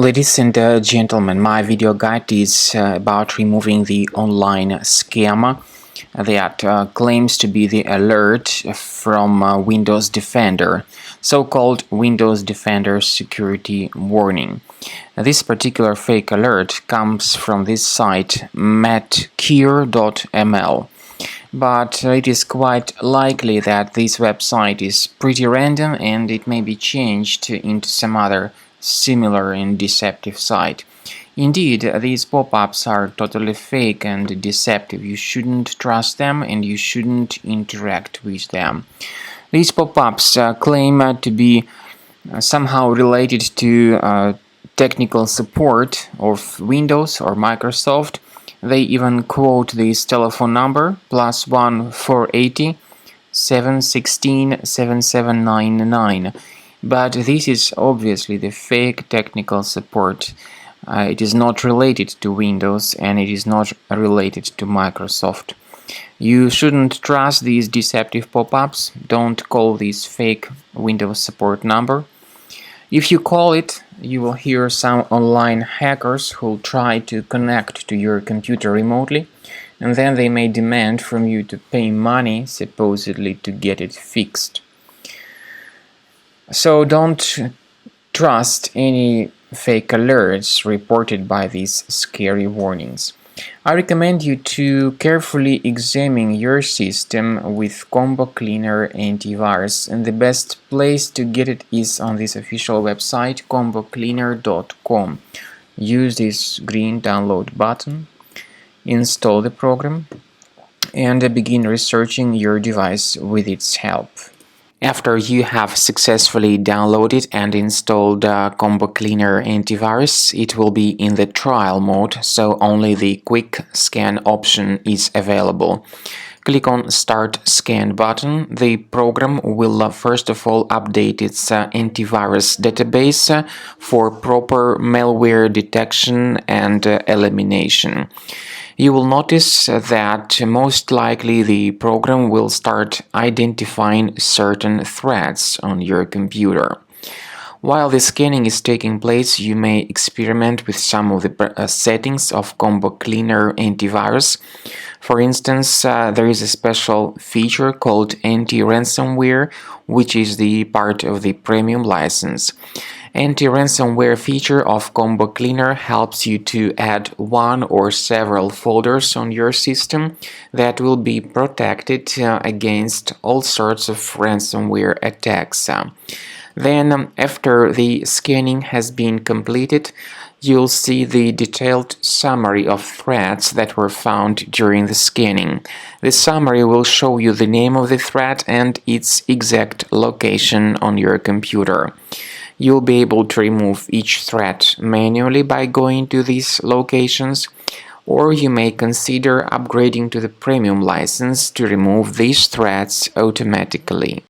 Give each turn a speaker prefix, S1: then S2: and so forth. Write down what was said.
S1: Ladies and gentlemen, my video guide is about removing the online scam that claims to be the alert from Windows Defender, so-called Windows Defender security warning. This particular fake alert comes from this site metcure.ml. But it is quite likely that this website is pretty random and it may be changed into some other similar and deceptive site. Indeed, these pop-ups are totally fake and deceptive. You shouldn't trust them and you shouldn't interact with them. These pop-ups claim to be somehow related to technical support of Windows or Microsoft. They even quote this telephone number +1 480 716 7799. But this is obviously the fake technical support. It is not related to Windows and it is not related to Microsoft. You shouldn't trust these deceptive pop-ups. Don't call this fake Windows support number. If you call it, you will hear some online hackers who'll try to connect to your computer remotely, and then they may demand from you to pay money, supposedly to get it fixed. So don't trust any fake alerts reported by these scary warnings. I recommend you to carefully examine your system with Combo Cleaner antivirus, and the best place to get it is on this official website combocleaner.com. Use this green download button, install the program, and begin researching your device with its help. After you have successfully downloaded and installed Combo Cleaner antivirus, it will be in the trial mode, so only the quick scan option is available. Click on Start Scan button. The program will first of all update its antivirus database for proper malware detection and elimination. You will notice that most likely the program will start identifying certain threats on your computer. While the scanning is taking place, you may experiment with some of the settings of Combo Cleaner antivirus. For instance, there is a special feature called anti-ransomware, which is the part of the premium license. Anti-ransomware feature of Combo Cleaner helps you to add one or several folders on your system that will be protected against all sorts of ransomware attacks. Then, after the scanning has been completed, you'll see the detailed summary of threats that were found during the scanning. The summary will show you the name of the threat and its exact location on your computer. You'll be able to remove each threat manually by going to these locations, or you may consider upgrading to the premium license to remove these threats automatically.